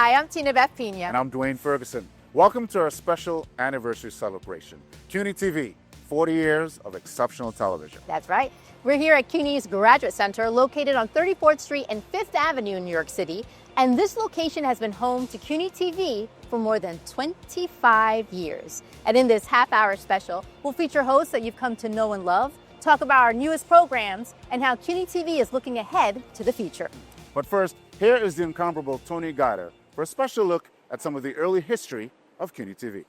Hi, I'm Tina Beth Pena. And I'm Dwayne Ferguson. Welcome to our special anniversary celebration. CUNY TV, 40 years of exceptional television. That's right. We're here at CUNY's Graduate Center, located on 34th Street and 5th Avenue in New York City. And this location has been home to CUNY TV for more than 25 years. And in this half-hour special, we'll feature hosts that you've come to know and love, talk about our newest programs, and how CUNY TV is looking ahead to the future. But first, here is the incomparable Tony Guider for a special look at some of the early history of CUNY TV.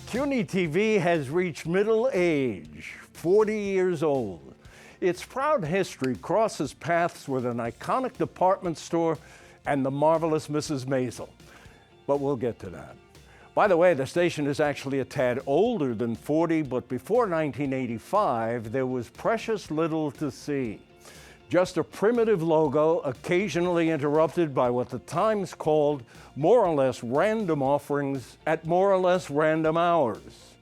CUNY TV has reached middle age, 40 years old. Its proud history crosses paths with an iconic department store and the marvelous Mrs. Maisel. But we'll get to that. By the way, the station is actually a tad older than 40, but before 1985, there was precious little to see. Just a primitive logo, occasionally interrupted by what the Times called more or less random offerings at more or less random hours.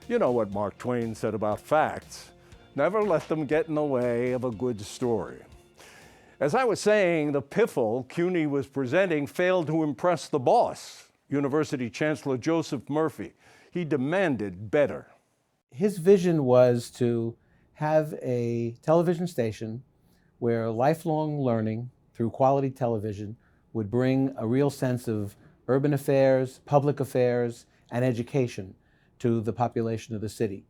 You know what Mark Twain said about facts. Never let them get in the way of a good story. As I was saying, the piffle CUNY was presenting failed to impress the boss, University Chancellor Joseph Murphy. He demanded better. His vision was to have a television station where lifelong learning through quality television would bring a real sense of urban affairs, public affairs, and education to the population of the city.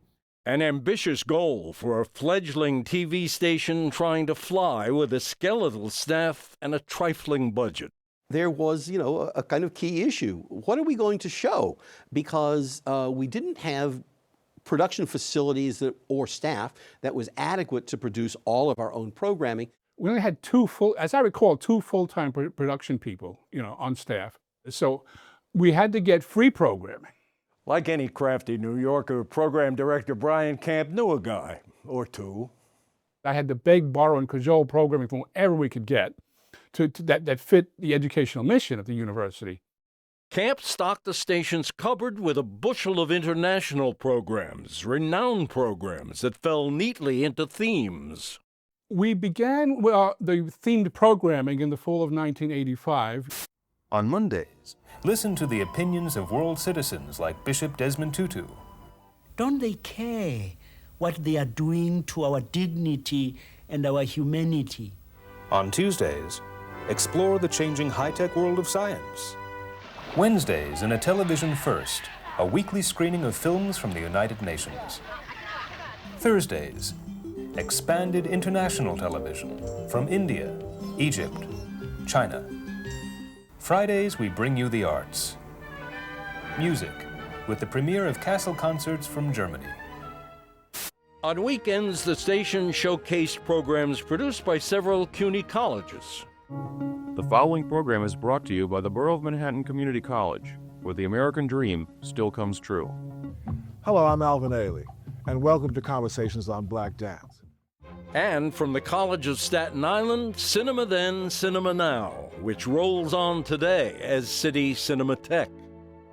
An ambitious goal for a fledgling TV station trying to fly with a skeletal staff and a trifling budget. There was, a kind of key issue. What are we going to show? Because we didn't have production facilities or staff that was adequate to produce all of our own programming. We only had as I recall, two full-time production people, on staff. So we had to get free programming. Like any crafty New Yorker, program director Brian Camp knew a guy or two. I had to beg, borrow, and cajole programming from wherever we could get that fit the educational mission of the university. Camp stocked the station's cupboard with a bushel of international programs, renowned programs that fell neatly into themes. We began the themed programming in the fall of 1985. On Mondays, listen to the opinions of world citizens like Bishop Desmond Tutu. Don't they care what they are doing to our dignity and our humanity? On Tuesdays, explore the changing high-tech world of science. Wednesdays, in A Television First, a weekly screening of films from the United Nations. Thursdays, expanded international television from India, Egypt, China. Fridays, we bring you the arts. Music, with the premiere of Castle Concerts from Germany. On weekends, the station showcased programs produced by several CUNY colleges. The following program is brought to you by the Borough of Manhattan Community College, where the American dream still comes true. Hello, I'm Alvin Ailey, and welcome to Conversations on Black Dance. And from the College of Staten Island, Cinema Then, Cinema Now, which rolls on today as City Cinematheque.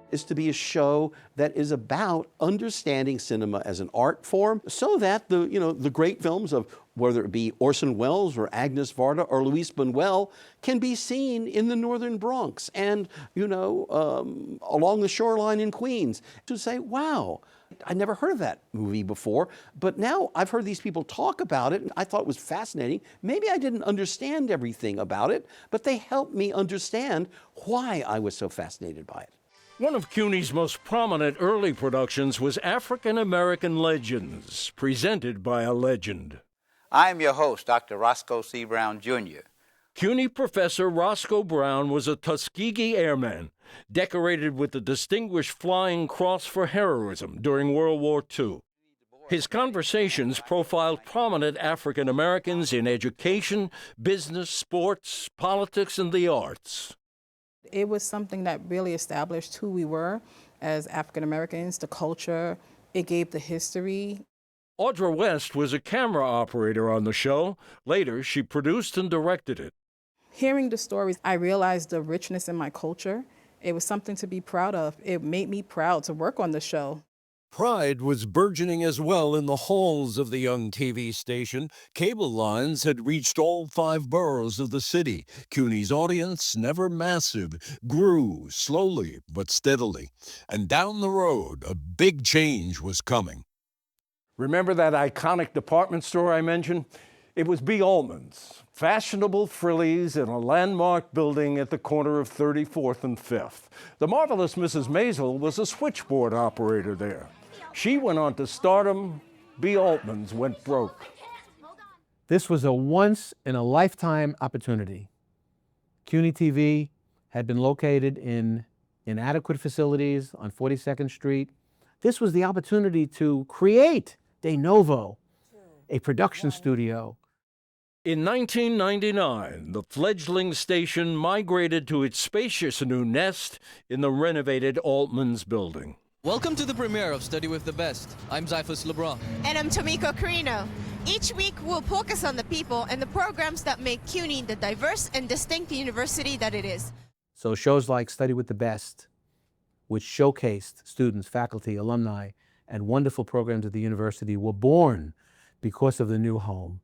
Is to be a show that is about understanding cinema as an art form so that the great films of whether it be Orson Welles or Agnes Varda or Luis Buñuel can be seen in the northern Bronx and, along the shoreline in Queens to say, wow, I never heard of that movie before, but now I've heard these people talk about it and I thought it was fascinating. Maybe I didn't understand everything about it, but they helped me understand why I was so fascinated by it. One of CUNY's most prominent early productions was African American Legends, presented by a legend. I am your host, Dr. Roscoe C. Brown, Jr. CUNY professor Roscoe Brown was a Tuskegee Airman, decorated with the Distinguished Flying Cross for heroism during World War II. His conversations profiled prominent African Americans in education, business, sports, politics, and the arts. It was something that really established who we were as African Americans, the culture. It gave the history. Audra West was a camera operator on the show. Later, she produced and directed it. Hearing the stories, I realized the richness in my culture. It was something to be proud of. It made me proud to work on the show. Pride was burgeoning as well in the halls of the young TV station. Cable lines had reached all 5 boroughs of the city. CUNY's audience, never massive, grew slowly but steadily. And down the road, a big change was coming. Remember that iconic department store I mentioned? It was B. Altman's, fashionable frillies in a landmark building at the corner of 34th and 5th. The marvelous Mrs. Maisel was a switchboard operator there. She went on to stardom. B. Altman's went broke. This was a once-in-a-lifetime opportunity. CUNY TV had been located in inadequate facilities on 42nd Street. This was the opportunity to create de novo a production studio. In 1999, the fledgling station migrated to its spacious new nest in the renovated Altman's building. Welcome to the premiere of Study with the Best. I'm Zyphus LeBron. And I'm Tomiko Carino. Each week, we'll focus on the people and the programs that make CUNY the diverse and distinct university that it is. So shows like Study with the Best, which showcased students, faculty, alumni, and wonderful programs at the university, were born because of the new home.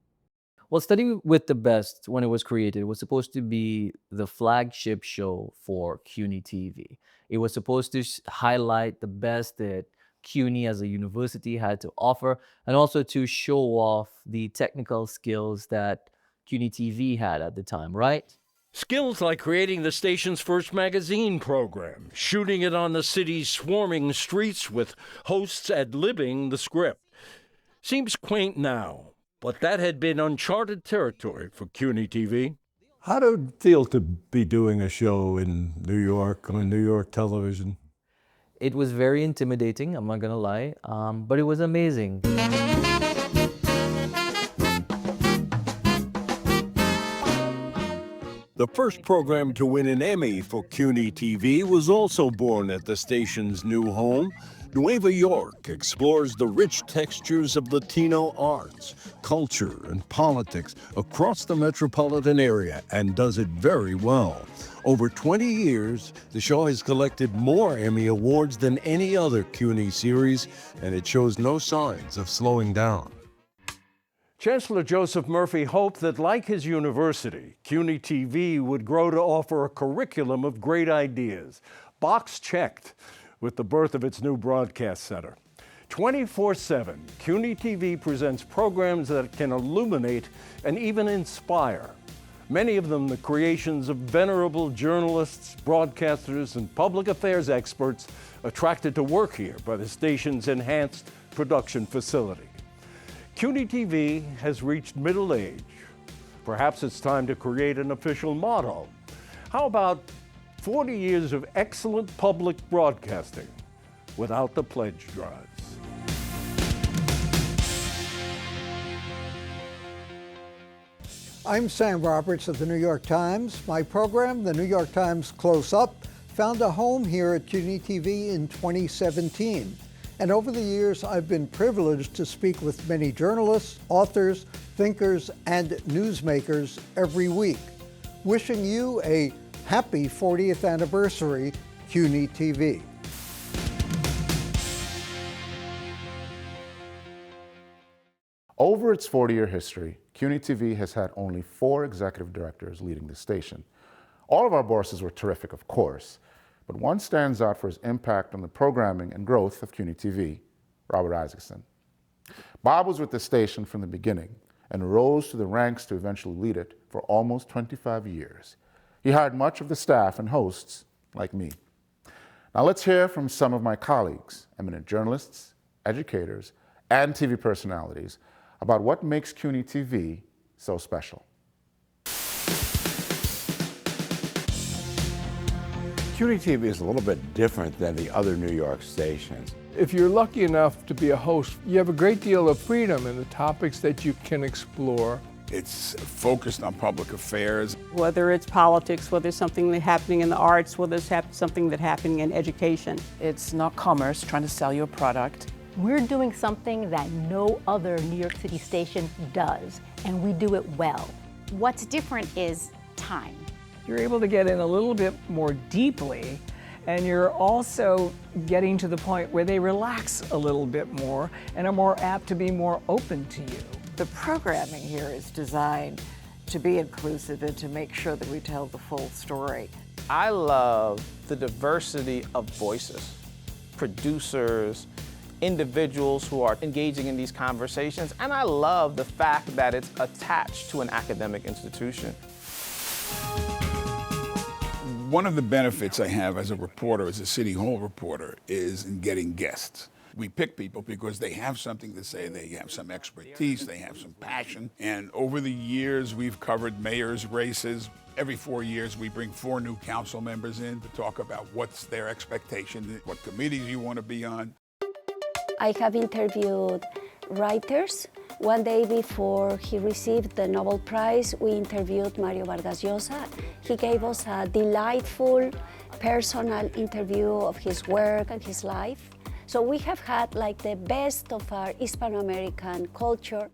Well, Study with the Best, when it was created, was supposed to be the flagship show for CUNY TV. It was supposed to highlight the best that CUNY as a university had to offer, and also to show off the technical skills that CUNY TV had at the time, right? Skills like creating the station's first magazine program, shooting it on the city's swarming streets with hosts ad-libbing the script. Seems quaint now, but that had been uncharted territory for CUNY TV. How did it feel to be doing a show in New York, on New York television? It was very intimidating, I'm not gonna lie, but it was amazing. The first program to win an Emmy for CUNY TV was also born at the station's new home. Nueva York explores the rich textures of Latino arts, culture, and politics across the metropolitan area, and does it very well. Over 20 years, the show has collected more Emmy Awards than any other CUNY series, and it shows no signs of slowing down. Chancellor Joseph Murphy hoped that, like his university, CUNY TV would grow to offer a curriculum of great ideas. Box checked with the birth of its new broadcast center. 24/7, CUNY TV presents programs that can illuminate and even inspire. Many of them the creations of venerable journalists, broadcasters, and public affairs experts attracted to work here by the station's enhanced production facility. CUNY TV has reached middle age. Perhaps it's time to create an official motto. How about 40 years of excellent public broadcasting without the pledge drives? I'm Sam Roberts of the New York Times. My program, the New York Times Close Up, found a home here at CUNY TV in 2017. And over the years, I've been privileged to speak with many journalists, authors, thinkers, and newsmakers every week. Wishing you a happy 40th anniversary, CUNY TV. Over its 40-year history, CUNY TV has had only 4 executive directors leading the station. All of our bosses were terrific, of course, but one stands out for his impact on the programming and growth of CUNY TV, Robert Isaacson. Bob was with the station from the beginning and rose to the ranks to eventually lead it for almost 25 years. He hired much of the staff and hosts like me. Now let's hear from some of my colleagues, eminent journalists, educators, and TV personalities about what makes CUNY TV so special. CUNY TV is a little bit different than the other New York stations. If you're lucky enough to be a host, you have a great deal of freedom in the topics that you can explore. It's focused on public affairs. Whether it's politics, whether it's something that's happening in the arts, whether it's something that's happening in education. It's not commerce trying to sell you a product. We're doing something that no other New York City station does, and we do it well. What's different is time. You're able to get in a little bit more deeply And you're also getting to the point where they relax a little bit more and are more apt to be more open to you. The programming here is designed to be inclusive and to make sure that we tell the full story. I love the diversity of voices, producers, individuals who are engaging in these conversations, and I love the fact that it's attached to an academic institution. One of the benefits I have as a reporter, as a City Hall reporter, is in getting guests. We pick people because they have something to say, they have some expertise, they have some passion. And over the years, we've covered mayor's races. Every 4 years, we bring 4 new council members in to talk about what's their expectation, what committees you want to be on. I have interviewed writers. One day before he received the Nobel Prize, we interviewed Mario Vargas Llosa. He gave us a delightful, personal interview of his work and his life. So we have had like the best of our Hispano-American culture.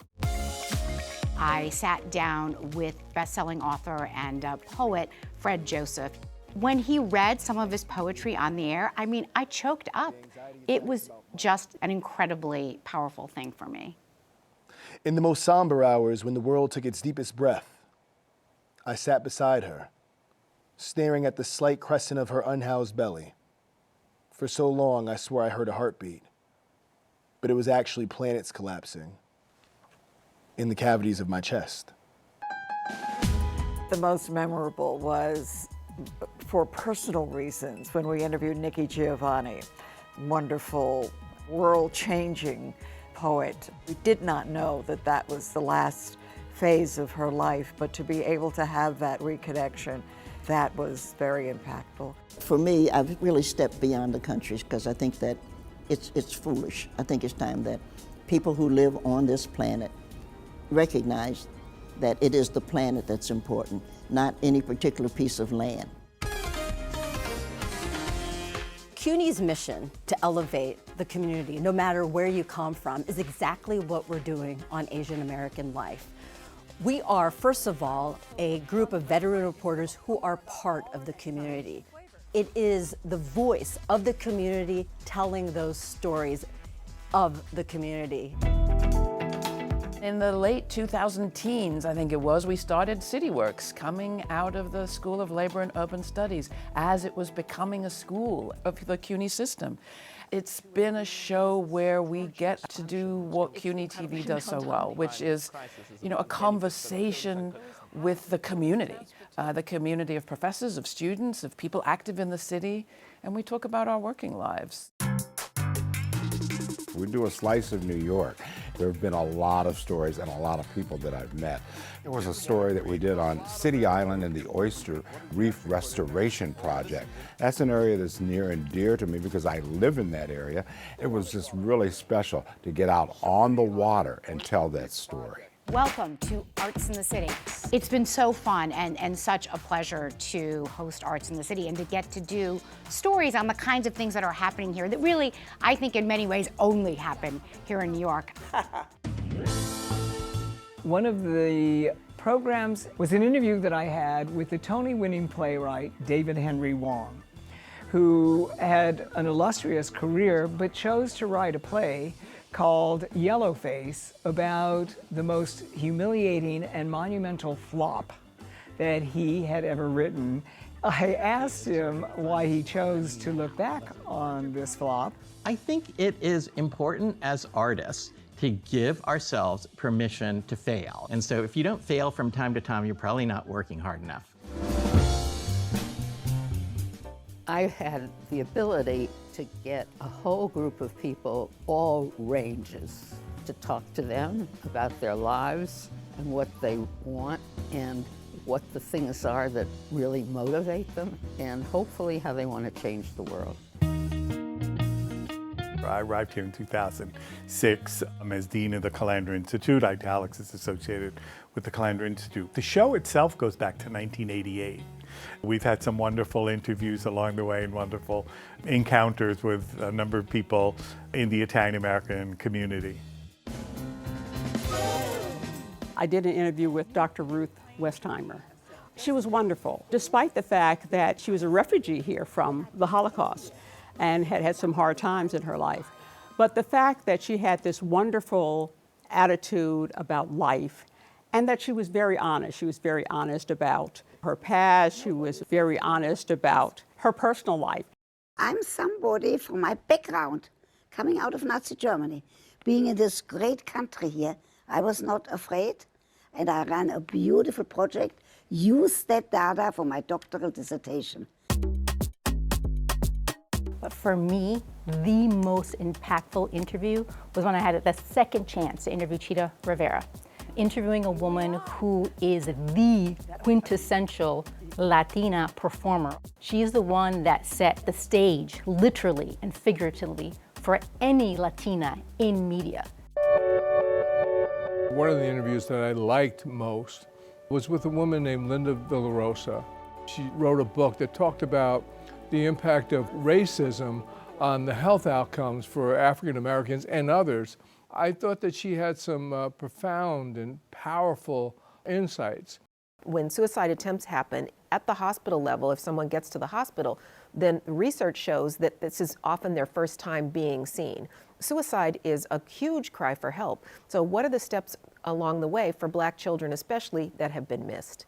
I sat down with best-selling author and poet Fred Joseph. When he read some of his poetry on the air, I mean, I choked up. It was just an incredibly powerful thing for me. In the most somber hours, when the world took its deepest breath, I sat beside her, staring at the slight crescent of her unhoused belly. For so long, I swore I heard a heartbeat, but it was actually planets collapsing in the cavities of my chest. The most memorable was, for personal reasons, when we interviewed Nikki Giovanni, wonderful, world-changing poet. We did not know that that was the last phase of her life, but to be able to have that reconnection, that was very impactful. For me, I've really stepped beyond the countries because I think that it's foolish. I think it's time that people who live on this planet recognize that it is the planet that's important, not any particular piece of land. CUNY's mission to elevate the community, no matter where you come from, is exactly what we're doing on Asian American life. We are, first of all, a group of veteran reporters who are part of the community. It is the voice of the community telling those stories of the community. In the late 2010s, I think it was, we started CityWorks, coming out of the School of Labor and Urban Studies as it was becoming a school of the CUNY system. It's been a show where we get to do what CUNY TV does so well, which is, a conversation with the community of professors, of students, of people active in the city, and we talk about our working lives. We do a slice of New York. There have been a lot of stories and a lot of people that I've met. There was a story that we did on City Island and the Oyster Reef Restoration Project. That's an area that's near and dear to me because I live in that area. It was just really special to get out on the water and tell that story. Welcome to Arts in the City. It's been so fun and such a pleasure to host Arts in the City and to get to do stories on the kinds of things that are happening here that really, I think in many ways, only happen here in New York. One of the programs was an interview that I had with the Tony-winning playwright David Henry Wong, who had an illustrious career but chose to write a play called Yellowface about the most humiliating and monumental flop that he had ever written. I asked him why he chose to look back on this flop. I think it is important as artists to give ourselves permission to fail. And so if you don't fail from time to time, you're probably not working hard enough. I had the ability to get a whole group of people, all ranges, to talk to them about their lives and what they want and what the things are that really motivate them and hopefully how they want to change the world. I arrived here in 2006 as Dean of the Calandra Institute. Alex is associated with the Calandra Institute. The show itself goes back to 1988. We've had some wonderful interviews along the way and wonderful encounters with a number of people in the Italian American community. I did an interview with Dr. Ruth Westheimer. She was wonderful, despite the fact that she was a refugee here from the Holocaust and had had some hard times in her life. But the fact that she had this wonderful attitude about life and that she was very honest. She was very honest about her past. She was very honest about her personal life. I'm somebody from my background, coming out of Nazi Germany. Being in this great country here, I was not afraid, and I ran a beautiful project, used that data for my doctoral dissertation. But for me, the most impactful interview was when I had the second chance to interview Chita Rivera. Interviewing a woman who is the quintessential Latina performer. She's the one that set the stage, literally and figuratively, for any Latina in media. One of the interviews that I liked most was with a woman named Linda Villarosa. She wrote a book that talked about the impact of racism on the health outcomes for African Americans and others. I thought that she had some profound and powerful insights. When suicide attempts happen at the hospital level, if someone gets to the hospital, then research shows that this is often their first time being seen. Suicide is a huge cry for help. So what are the steps along the way for Black children especially that have been missed?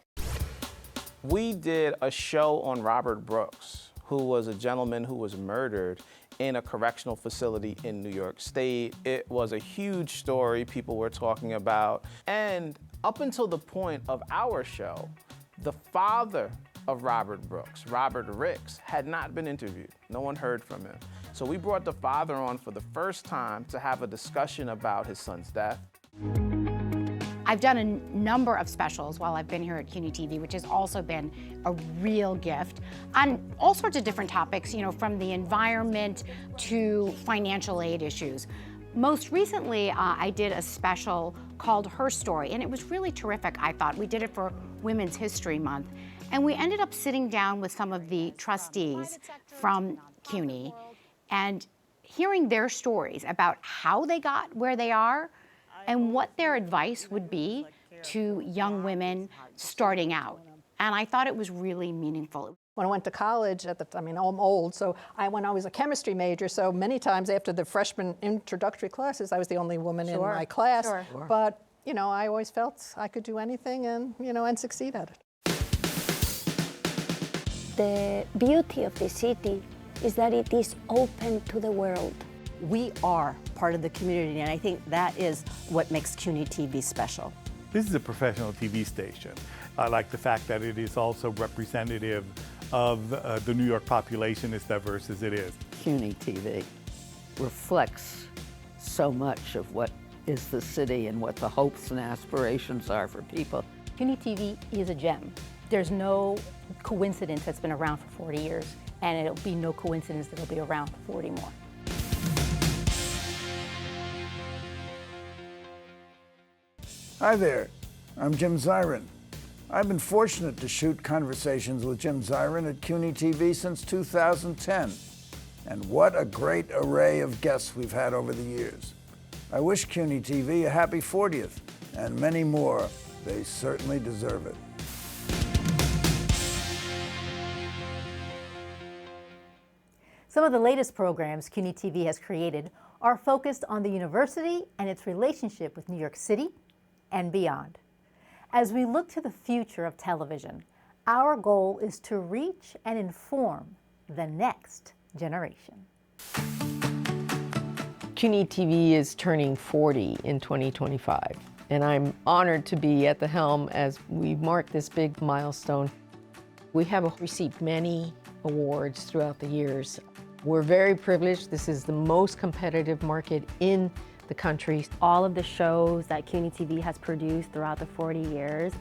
We did a show on Robert Brooks, who was a gentleman who was murdered in a correctional facility in New York State. It was a huge story people were talking about. And up until the point of our show, the father of Robert Brooks, Robert Ricks, had not been interviewed. No one heard from him. So we brought the father on for the first time to have a discussion about his son's death. I've done a number of specials while I've been here at CUNY TV, which has also been a real gift on all sorts of different topics, from the environment to financial aid issues. Most recently, I did a special called Her Story, and it was really terrific, I thought. We did it for Women's History Month, and we ended up sitting down with some of the trustees from CUNY and hearing their stories about how they got where they are and what their advice would be to young women starting out. And I thought it was really meaningful. When I went to college, I'm old, so I was a chemistry major, so many times after the freshman introductory classes, I was the only woman in my class. Sure. But, I always felt I could do anything and succeed at it. The beauty of the city is that it is open to the world. We are part of the community, and I think that is what makes CUNY TV special. This is a professional TV station. I like the fact that it is also representative of the New York population, as diverse as it is. CUNY TV reflects so much of what is the city and what the hopes and aspirations are for people. CUNY TV is a gem. There's no coincidence that's been around for 40 years, and it'll be no coincidence that it'll be around for 40 more. Hi there, I'm Jim Zirin. I've been fortunate to shoot Conversations with Jim Zirin at CUNY TV since 2010. And what a great array of guests we've had over the years. I wish CUNY TV a happy 40th, and many more. They certainly deserve it. Some of the latest programs CUNY TV has created are focused on the university and its relationship with New York City and beyond. As we look to the future of television, our goal is to reach and inform the next generation. CUNY TV is turning 40 in 2025, and I'm honored to be at the helm as we mark this big milestone. We have received many awards throughout the years. We're very privileged. This is the most competitive market in the country. All of the shows that CUNY TV has produced throughout the 40 years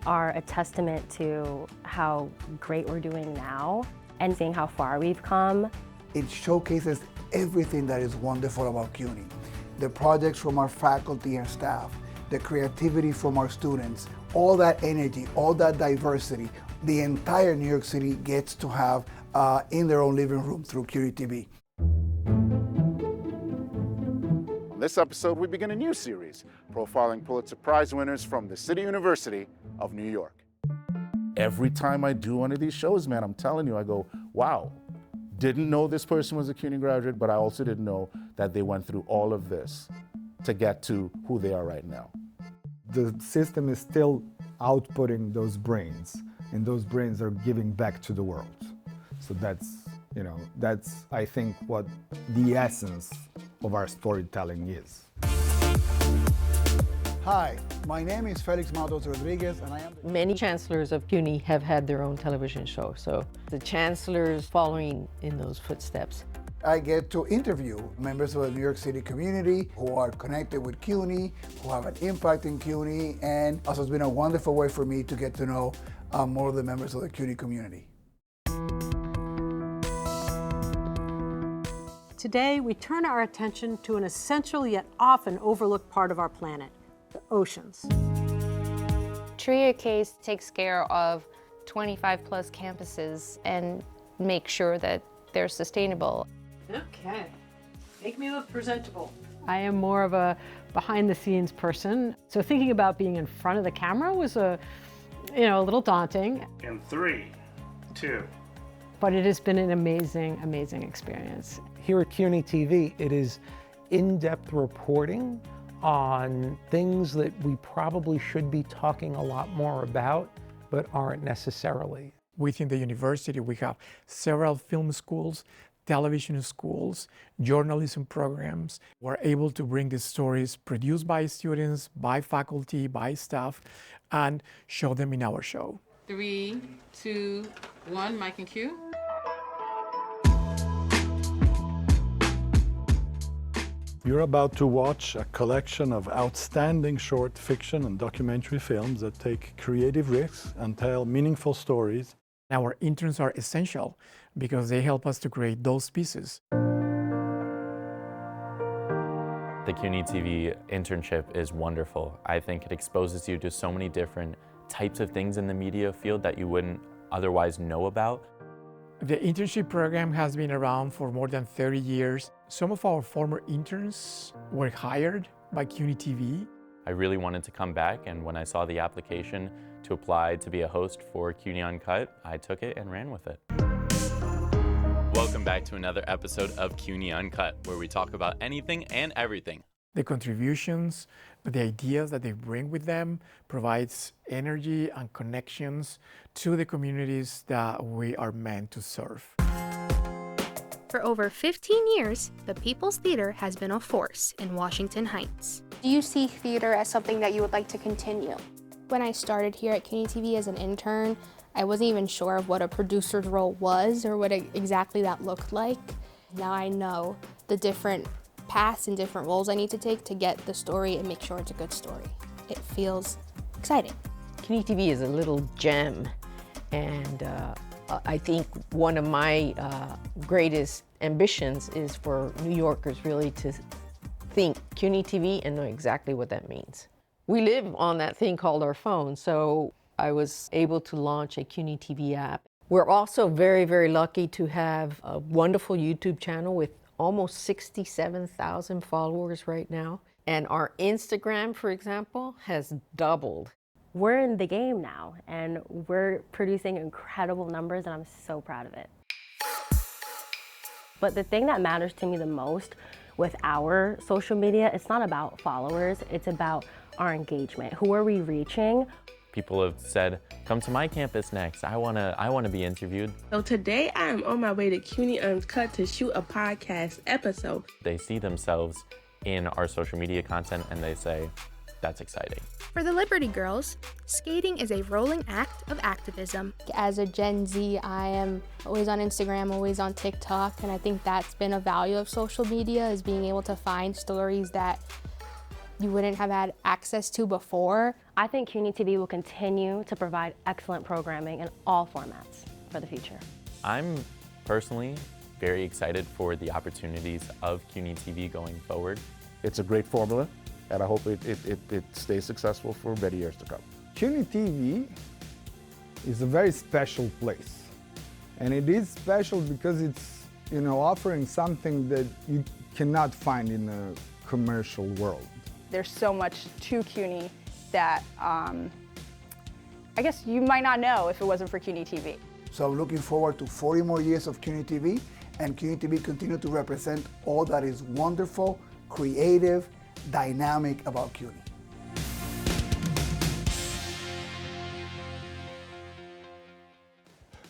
are a testament to how great we're doing now and seeing how far we've come. It showcases everything that is wonderful about CUNY. The projects from our faculty and staff, the creativity from our students, all that energy, all that diversity, the entire New York City gets to have in their own living room through CUNY TV. On this episode, we begin a new series profiling Pulitzer Prize winners from the City University of New York. Every time I do one of these shows, man, I'm telling you, I go, wow, didn't know this person was a CUNY graduate, but I also didn't know that they went through all of this to get to who they are right now. The system is still outputting those brains, and those brains are giving back to the world. So that's, that's, I think, what the essence of our storytelling is. Hi, my name is Felix Matos Rodriguez, and I am Many chancellors of CUNY have had their own television show, so the chancellor's following in those footsteps. I get to interview members of the New York City community who are connected with CUNY, who have an impact in CUNY, and also it's been a wonderful way for me to get to know more of the members of the CUNY community. Today, we turn our attention to an essential yet often overlooked part of our planet, the oceans. Tria case takes care of 25 plus campuses and make sure that they're sustainable. Okay, make me look presentable. I am more of a behind-the-scenes person, so thinking about being in front of the camera was a little daunting. In 3, 2. But it has been an amazing, amazing experience. Here at CUNY TV, it is in-depth reporting on things that we probably should be talking a lot more about, but aren't necessarily. Within the university, we have several film schools, television schools, journalism programs. We're able to bring these stories produced by students, by faculty, by staff, and show them in our show. 3, 2, 1, mic and cue. You're about to watch a collection of outstanding short fiction and documentary films that take creative risks and tell meaningful stories. Our interns are essential because they help us to create those pieces. The CUNY TV internship is wonderful. I think it exposes you to so many different types of things in the media field that you wouldn't otherwise know about. The internship program has been around for more than 30 years. Some of our former interns were hired by CUNY TV. I really wanted to come back, and when I saw the application to apply to be a host for CUNY Uncut, I took it and ran with it. Welcome back to another episode of CUNY Uncut, where we talk about anything and everything. The contributions, the ideas that they bring with them provides energy and connections to the communities that we are meant to serve. For over 15 years, the People's Theater has been a force in Washington Heights. Do you see theater as something that you would like to continue? When I started here at CUNY TV as an intern, I wasn't even sure of what a producer's role was or what exactly that looked like. Now I know the different paths and different roles I need to take to get the story and make sure it's a good story. It feels exciting. CUNY TV is a little gem, and I think one of my greatest ambitions is for New Yorkers really to think CUNY TV and know exactly what that means. We live on that thing called our phone, so I was able to launch a CUNY TV app. We're also very, very lucky to have a wonderful YouTube channel with almost 67,000 followers right now. And our Instagram, for example, has doubled. We're in the game now, and we're producing incredible numbers, and I'm so proud of it. But the thing that matters to me the most with our social media, it's not about followers, it's about our engagement. Who are we reaching? People have said, come to my campus next. I wanna be interviewed. So today I am on my way to CUNY Uncut to shoot a podcast episode. They see themselves in our social media content and they say, that's exciting. For the Liberty Girls, skating is a rolling act of activism. As a Gen Z, I am always on Instagram, always on TikTok, and I think that's been a value of social media, is being able to find stories that you wouldn't have had access to before. I think CUNY TV will continue to provide excellent programming in all formats for the future. I'm personally very excited for the opportunities of CUNY TV going forward. It's a great formula, and I hope it stays successful for many years to come. CUNY TV is a very special place, and it is special because it's offering something that you cannot find in a commercial world. There's so much to CUNY that I guess you might not know if it wasn't for CUNY TV. So I'm looking forward to 40 more years of CUNY TV, and CUNY TV continue to represent all that is wonderful, creative, dynamic about CUNY.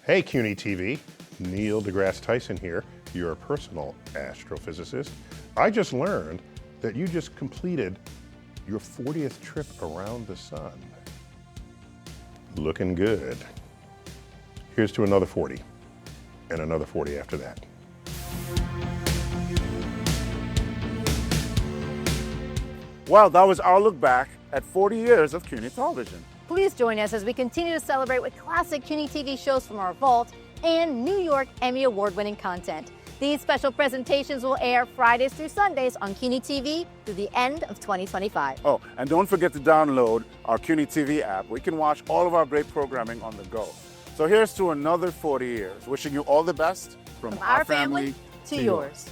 Hey CUNY TV, Neil deGrasse Tyson here, your personal astrophysicist. I just learned that you just completed your 40th trip around the sun. Looking good. Here's to another 40, and another 40 after that. Well, that was our look back at 40 years of CUNY television. Please join us as we continue to celebrate with classic CUNY TV shows from our vault and New York Emmy Award-winning content. These special presentations will air Fridays through Sundays on CUNY TV through the end of 2025. Oh, and don't forget to download our CUNY TV app where you can watch all of our great programming on the go. So here's to another 40 years. Wishing you all the best from our family to yours.